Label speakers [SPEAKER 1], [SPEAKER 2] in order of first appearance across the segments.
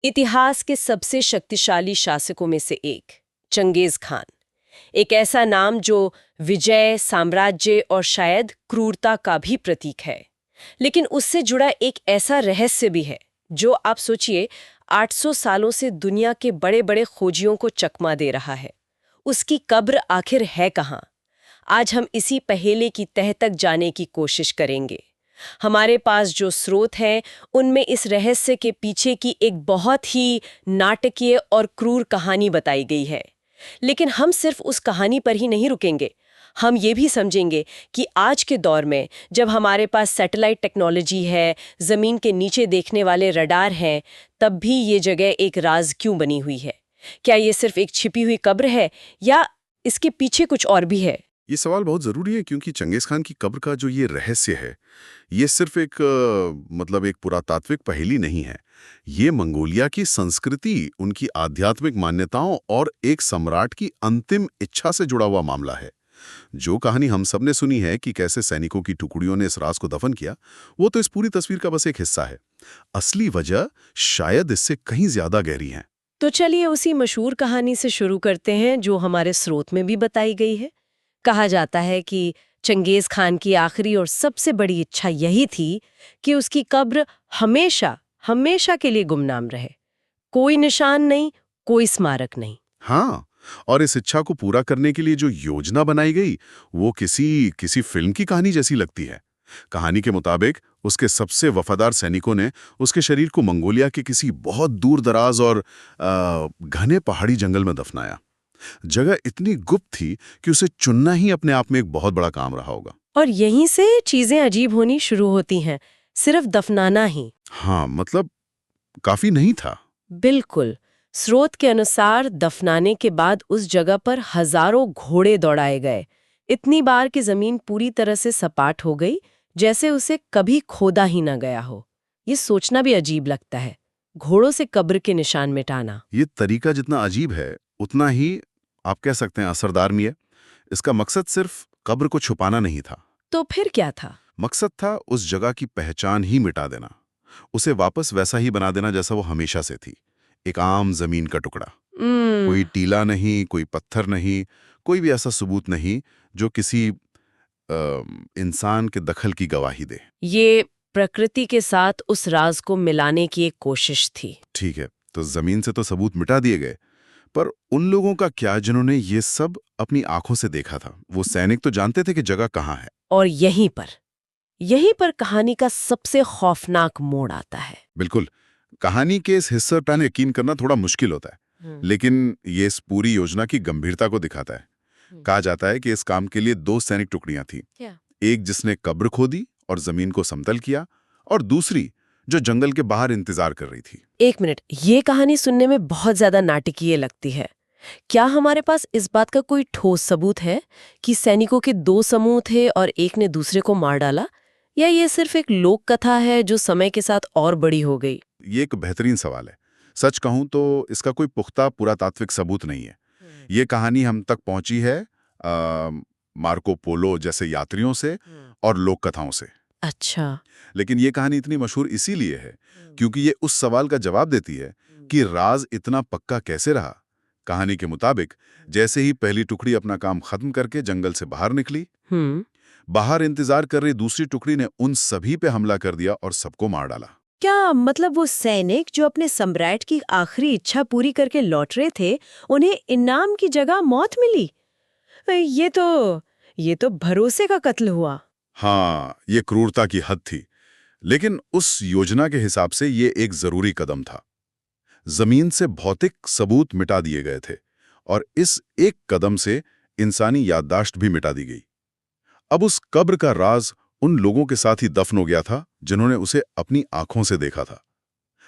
[SPEAKER 1] इतिहास के सबसे शक्तिशाली शासकों में से एक, चंगेज खान। एक ऐसा नाम जो विजय, साम्राज्य और शायद क्रूरता का भी प्रतीक है। लेकिन उससे जुड़ा एक ऐसा रहस्य भी है जो आप सोचिए 800 सालों से दुनिया के बड़े बड़े खोजियों को चकमा दे रहा है। उसकी कब्र आखिर है कहाँ? आज हम इसी पहेले की तह तक जाने की कोशिश करेंगे। हमारे पास जो स्रोत हैं उनमें इस रहस्य के पीछे की एक बहुत ही नाटकीय और क्रूर कहानी बताई गई है। लेकिन हम सिर्फ उस कहानी पर ही नहीं रुकेंगे। हम ये भी समझेंगे कि आज के दौर में जब हमारे पास सैटेलाइट टेक्नोलॉजी है, जमीन के नीचे देखने वाले रडार हैं, तब भी ये जगह एक राज क्यों बनी हुई है? क्या ये सिर्फ एक छिपी हुई कब्र है या इसके पीछे कुछ और भी है?
[SPEAKER 2] ये सवाल बहुत ज़रूरी है क्योंकि चंगेज़ खान की कब्र का जो ये रहस्य है, ये सिर्फ एक मतलब एक पुरातात्विक पहेली नहीं है। ये मंगोलिया की संस्कृति, उनकी आध्यात्मिक मान्यताओं और एक सम्राट की अंतिम इच्छा से जुड़ा हुआ मामला है। जो कहानी हम सब ने सुनी है कि कैसे सैनिकों की टुकड़ियों ने इस राज को दफन किया, वो तो इस पूरी तस्वीर का बस एक हिस्सा है। असली वजह शायद इससे कहीं ज़्यादा गहरी है।
[SPEAKER 1] तो चलिए उसी मशहूर कहानी से शुरू करते हैं जो हमारे स्रोत में भी बताई गई है। कहा जाता है कि चंगेज खान की आखिरी और सबसे बड़ी इच्छा यही थी कि उसकी कब्र हमेशा हमेशा के लिए गुमनाम रहे। कोई निशान नहीं, कोई स्मारक नहीं।
[SPEAKER 2] हाँ, और इस इच्छा को पूरा करने के लिए जो योजना बनाई गई, वो किसी किसी फिल्म की कहानी जैसी लगती है। कहानी के मुताबिक उसके सबसे वफादार सैनिकों ने उसके शरीर को मंगोलिया के किसी बहुत दूर दराज और घने पहाड़ी जंगल में दफनाया। जगह इतनी गुप्त थी कि उसे चुनना ही अपने आप में एक बहुत बड़ा काम रहा होगा।
[SPEAKER 1] और यहीं से चीजें अजीब होनी शुरू होती हैं। सिर्फ दफनाना ही?
[SPEAKER 2] हाँ, मतलब काफी नहीं था।
[SPEAKER 1] बिल्कुल। स्रोत के अनुसार दफनाने के बाद उस जगह पर हजारों घोड़े दौड़ाए गए। इतनी बार कि जमीन पूरी तरह से सपाट हो गई, जैसे उसे कभी खोदा ही न गया हो। ये सोचना भी अजीब लगता है, घोड़ों से कब्र के निशान मिटाना।
[SPEAKER 2] ये तरीका जितना अजीब है, उतना ही आप कह सकते हैं असरदार भी है। इसका मकसद सिर्फ कब्र को छुपाना नहीं था।
[SPEAKER 1] तो फिर क्या था?
[SPEAKER 2] मकसद था उस जगह की पहचान ही मिटा देना, उसे वापस वैसा ही बना देना जैसा वो हमेशा से थी। एक आम जमीन का टुकड़ा, कोई टीला नहीं, कोई पत्थर नहीं, कोई भी ऐसा सबूत नहीं जो किसी इंसान के दखल की गवाही दे।
[SPEAKER 1] ये प्रकृति के साथ उस राज को मिलाने की एक कोशिश थी।
[SPEAKER 2] ठीक है, तो जमीन से तो सबूत मिटा दिए गए, पर उन लोगों का क्या जिन्होंने ये सब अपनी आंखों से देखा था? वो सैनिक तो जानते थे कि जगह कहाँ है।
[SPEAKER 1] और यहीं पर कहानी का सबसे खौफनाक मोड़ आता है।
[SPEAKER 2] बिल्कुल, कहानी के इस हिस्से पर यकीन करना थोड़ा मुश्किल होता है, लेकिन ये इस पूरी योजना की गंभीरता को दिखाता है। कहा जाता है कि इस काम के लिए दो सैनिक टुकड़ियां थीं।
[SPEAKER 1] क्या?
[SPEAKER 2] एक जिसने कब्र खोदी और जमीन को समतल किया, और दूसरी जो जंगल के बाहर इंतजार कर रही थी।
[SPEAKER 1] एक मिनट, ये कहानी सुनने में बहुत ज्यादा नाटकीय लगती है। क्या हमारे पास इस बात का कोई ठोस सबूत है कि सैनिकों के दो समूह थे और एक ने दूसरे को मार डाला, या ये सिर्फ एक लोक कथा है जो समय के साथ और बड़ी हो गई?
[SPEAKER 2] ये एक बेहतरीन सवाल है। सच कहूं तो इसका कोई पुख्ता पुरातात्विक सबूत नहीं है। ये कहानी हम तक पहुंची है मार्को पोलो जैसे यात्रियों से और लोक कथाओं से।
[SPEAKER 1] अच्छा।
[SPEAKER 2] लेकिन ये कहानी इतनी मशहूर इसीलिए है क्योंकि ये उस सवाल का जवाब देती है कि राज इतना पक्का कैसे रहा। कहानी के मुताबिक जैसे ही पहली टुकड़ी अपना काम खत्म करके जंगल से बाहर निकली, बाहर इंतजार कर रही दूसरी टुकड़ी ने उन सभी पे हमला कर दिया और सबको मार डाला।
[SPEAKER 1] क्या मतलब वो सैनिक जो अपने सम्राट की आखिरी इच्छा पूरी करके लौट रहे थे, उन्हें इनाम की जगह मौत मिली? ये तो भरोसे का कत्ल हुआ।
[SPEAKER 2] हाँ, ये क्रूरता की हद थी, लेकिन उस योजना के हिसाब से ये एक जरूरी कदम था। जमीन से भौतिक सबूत मिटा दिए गए थे और इस एक कदम से इंसानी याददाश्त भी मिटा दी गई। अब उस कब्र का राज उन लोगों के साथ ही दफन हो गया था जिन्होंने उसे अपनी आंखों से देखा था।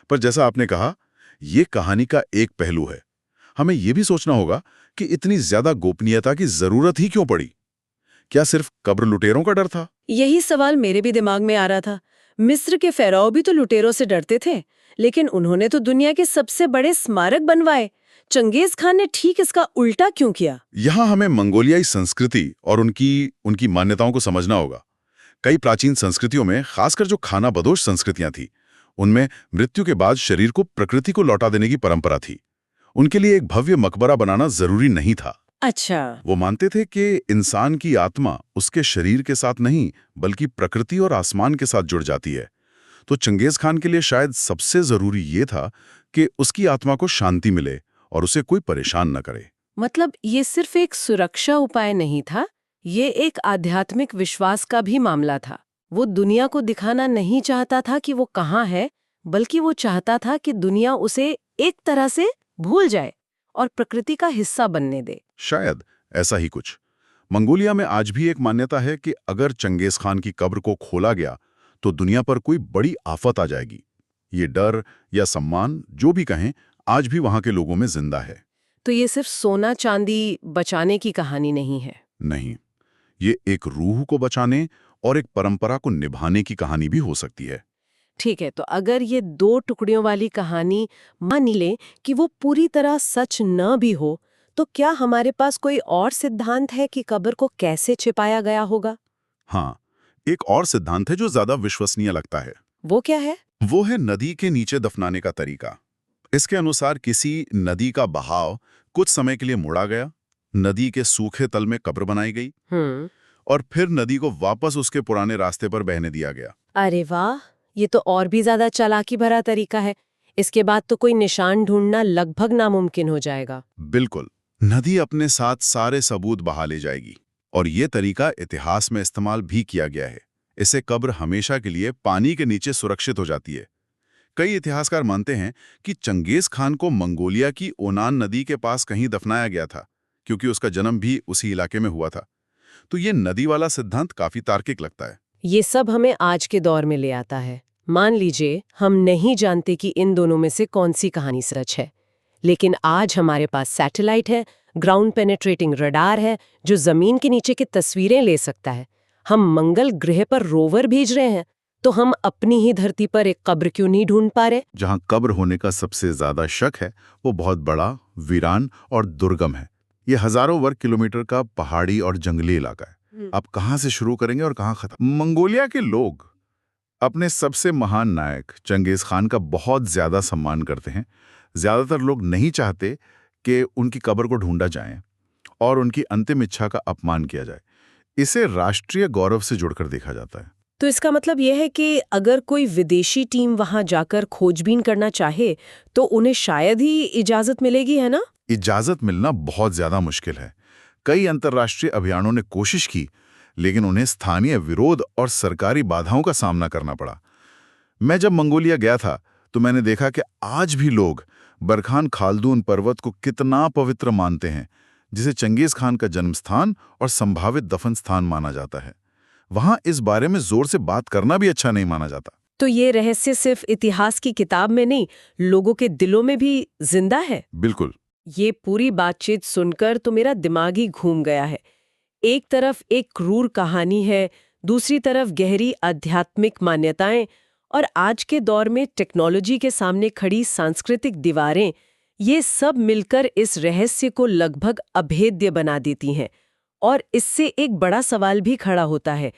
[SPEAKER 2] पर जैसा आपने कहा, यह कहानी का एक पहलू है। हमें यह भी सोचना होगा कि इतनी ज्यादा गोपनीयता की जरूरत ही क्यों पड़ी? क्या सिर्फ कब्र लुटेरों का डर था?
[SPEAKER 1] यही सवाल मेरे भी दिमाग में आ रहा था। मिस्र के फ़ाराओ भी तो लुटेरों से डरते थे, लेकिन उन्होंने तो दुनिया के सबसे बड़े स्मारक बनवाए। चंगेज खान ने ठीक इसका उल्टा क्यों किया?
[SPEAKER 2] यहां हमें मंगोलियाई संस्कृति और उनकी मान्यताओं को समझना होगा। कई प्राचीन संस्कृतियों में, खासकर जो खानाबदोश संस्कृतियां थी, उनमें मृत्यु के बाद शरीर को प्रकृति को लौटा देने की परंपरा थी। उनके लिए एक भव्य मकबरा बनाना जरूरी नहीं था।
[SPEAKER 1] अच्छा।
[SPEAKER 2] वो मानते थे कि इंसान की आत्मा उसके शरीर के साथ नहीं बल्कि प्रकृति और आसमान के साथ जुड़ जाती है। तो चंगेज खान के लिए शायद सबसे जरूरी ये था कि उसकी आत्मा को शांति मिले और उसे कोई परेशान न करे।
[SPEAKER 1] मतलब ये सिर्फ एक सुरक्षा उपाय नहीं था, ये एक आध्यात्मिक विश्वास का भी मामला था। वो दुनिया को दिखाना नहीं चाहता था कि वो कहाँ है, बल्कि वो चाहता था कि दुनिया उसे एक तरह से भूल जाए और प्रकृति का हिस्सा बनने दे।
[SPEAKER 2] शायद ऐसा ही कुछ। मंगोलिया में आज भी एक मान्यता है कि अगर चंगेज खान की कब्र को खोला गया तो दुनिया पर कोई बड़ी आफत आ जाएगी। ये डर या सम्मान जो भी कहें आज भी वहां के लोगों में जिंदा है।
[SPEAKER 1] तो ये सिर्फ सोना चांदी बचाने की कहानी नहीं है।
[SPEAKER 2] नहीं, ये एक रूह को बचाने और एक परंपरा को निभाने की कहानी भी हो सकती है।
[SPEAKER 1] ठीक है, तो अगर ये दो टुकड़ियों वाली कहानी मान लें कि वो पूरी तरह सच न भी हो, तो क्या हमारे पास कोई और सिद्धांत है कि कब्र को कैसे छिपाया गया होगा?
[SPEAKER 2] हाँ, एक और सिद्धांत है जो ज्यादा विश्वसनीय लगता है।
[SPEAKER 1] वो क्या है?
[SPEAKER 2] वो है नदी के नीचे दफनाने का तरीका। इसके अनुसार किसी नदी का बहाव कुछ समय के लिए मोड़ा गया, नदी के सूखे तल में कब्र बनाई गई और फिर नदी को वापस उसके पुराने रास्ते पर बहने दिया गया।
[SPEAKER 1] अरे वाह, ये तो और भी ज्यादा चालाकी भरा तरीका है। इसके बाद तो कोई निशान ढूंढना लगभग नामुमकिन हो जाएगा।
[SPEAKER 2] बिल्कुल, नदी अपने साथ सारे सबूत बहा ले जाएगी और ये तरीका इतिहास में इस्तेमाल भी किया गया है। इससे कब्र हमेशा के लिए पानी के नीचे सुरक्षित हो जाती है। कई इतिहासकार मानते हैं कि चंगेज खान को मंगोलिया की ओनान नदी के पास कहीं दफनाया गया था, क्योंकि उसका जन्म भी उसी इलाके में हुआ था। तो ये नदी वाला सिद्धांत काफी तार्किक लगता है।
[SPEAKER 1] ये सब हमें आज के दौर में ले आता है। मान लीजिए हम नहीं जानते कि इन दोनों में से कौन सी कहानी सच है, लेकिन आज हमारे पास सैटेलाइट है, ग्राउंड पेनेट्रेटिंग रडार है जो जमीन के नीचे की तस्वीरें ले सकता है। हम मंगल ग्रह पर रोवर भेज रहे हैं, तो हम अपनी ही धरती पर एक कब्र क्यों नहीं ढूंढ पा रहे?
[SPEAKER 2] जहां कब्र होने का सबसे ज्यादा शक है वो बहुत बड़ा, वीरान और दुर्गम है। ये हजारों वर्ग किलोमीटर का पहाड़ी और जंगली इलाका है। आप कहां से शुरू करेंगे और कहां खत्म? मंगोलिया के लोग अपने सबसे महान नायक चंगेज खान का बहुत ज्यादा सम्मान करते हैं। ज्यादातर लोग नहीं चाहते कि उनकी कब्र को ढूंढा जाए और उनकी अंतिम इच्छा का अपमान किया जाए। इसे राष्ट्रीय गौरव से जुड़कर देखा जाता है।
[SPEAKER 1] तो इसका मतलब यह है कि अगर कोई विदेशी टीम वहां जाकर खोजबीन करना चाहे तो उन्हें शायद ही इजाजत मिलेगी, है ना?
[SPEAKER 2] इजाजत मिलना बहुत ज्यादा मुश्किल है। कई अंतर्राष्ट्रीय अभियानों ने कोशिश की, लेकिन उन्हें स्थानीय विरोध और सरकारी बाधाओं का सामना करना पड़ा। मैं जब मंगोलिया गया था तो मैंने देखा कि आज भी लोग बरखान खालदून पर्वत को कितना पवित्र मानते हैं, जिसे चंगेज खान का जन्मस्थान और संभावित दफन स्थान माना जाता है। वहां इस बारे में जोर से बात करना भी अच्छा नहीं माना जाता।
[SPEAKER 1] तो ये रहस्य सिर्फ इतिहास की किताब में नहीं, लोगों के दिलों में भी जिंदा है।
[SPEAKER 2] बिल्कुल।
[SPEAKER 1] ये पूरी बातचीत सुनकर तो मेरा दिमाग ही घूम गया है। एक तरफ एक क्रूर कहानी है, दूसरी तरफ गहरी आध्यात्मिक मान्यताएं और आज के दौर में टेक्नोलॉजी के सामने खड़ी सांस्कृतिक दीवारें, ये सब मिलकर इस रहस्य को लगभग अभेद्य बना देती हैं। और इससे एक बड़ा सवाल भी खड़ा होता है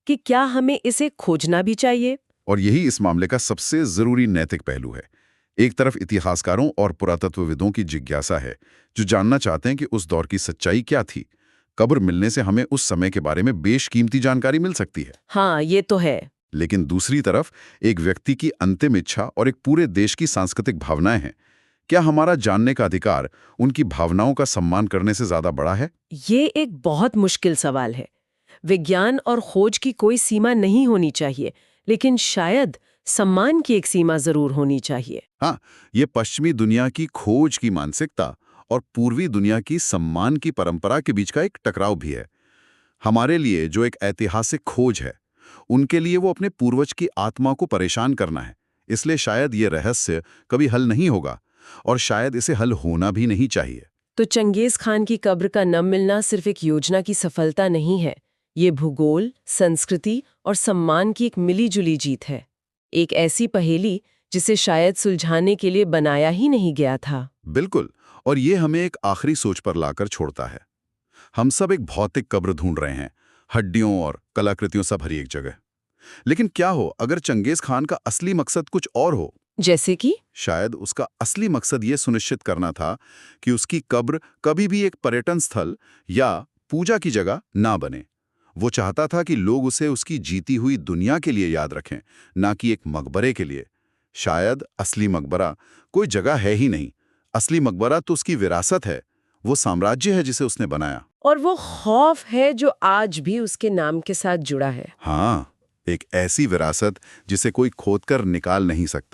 [SPEAKER 1] कि क्या हमें इसे खोजना भी चाहिए?
[SPEAKER 2] और यही इस मामले का सबसे जरूरी नैतिक पहलू है। एक तरफ इतिहासकारों और पुरातत्वविदों की जिज्ञासा है, जो जानना चाहते हैं कि उस दौर की सच्चाई क्या थी। कब्र मिलने से हमें उस समय के बारे में बेशकीमती जानकारी मिल सकती है।
[SPEAKER 1] हाँ, ये तो है।
[SPEAKER 2] लेकिन दूसरी तरफ एक व्यक्ति की अंतिम इच्छा और एक पूरे देश की सांस्कृतिक भावनाएं हैं। क्या हमारा जानने का अधिकार उनकी भावनाओं का सम्मान करने से ज्यादा बड़ा है?
[SPEAKER 1] ये एक बहुत मुश्किल सवाल है। विज्ञान और खोज की कोई सीमा नहीं होनी चाहिए, लेकिन शायद सम्मान की एक सीमा जरूर होनी चाहिए।
[SPEAKER 2] हाँ, ये पश्चिमी दुनिया की खोज की मानसिकता और पूर्वी दुनिया की सम्मान की परंपरा के बीच का एक टकराव भी है। हमारे लिए जो एक ऐतिहासिक खोज है, उनके लिए वो अपने पूर्वज की आत्मा को परेशान करना है। इसलिए शायद ये रहस्य कभी हल नहीं होगा और शायद इसे हल होना भी नहीं चाहिए।
[SPEAKER 1] तो चंगेज खान की कब्र का न मिलना सिर्फ एक योजना की सफलता नहीं है, ये भूगोल, संस्कृति और सम्मान की एक मिलीजुली जीत है। एक ऐसी पहेली जिसे शायद सुलझाने के लिए बनाया ही नहीं गया था।
[SPEAKER 2] बिल्कुल, और ये हमें एक आखिरी सोच पर लाकर छोड़ता है। हम सब एक भौतिक कब्र ढूंढ रहे हैं, हड्डियों और कलाकृतियों से भरी एक जगह। लेकिन क्या हो अगर चंगेज खान का असली मकसद कुछ और हो?
[SPEAKER 1] जैसे कि?
[SPEAKER 2] शायद उसका असली मकसद ये सुनिश्चित करना था कि उसकी कब्र कभी भी एक पर्यटन स्थल या पूजा की जगह ना बने। वो चाहता था कि लोग उसे उसकी जीती हुई दुनिया के लिए याद रखें, ना कि एक मकबरे के लिए। शायद असली मकबरा कोई जगह है ही नहीं। असली मकबरा तो उसकी विरासत है, वो साम्राज्य है जिसे उसने बनाया।
[SPEAKER 1] और वो खौफ है जो आज भी उसके नाम के साथ जुड़ा है।
[SPEAKER 2] हाँ, एक ऐसी विरासत जिसे कोई खोदकर निकाल नहीं सकता।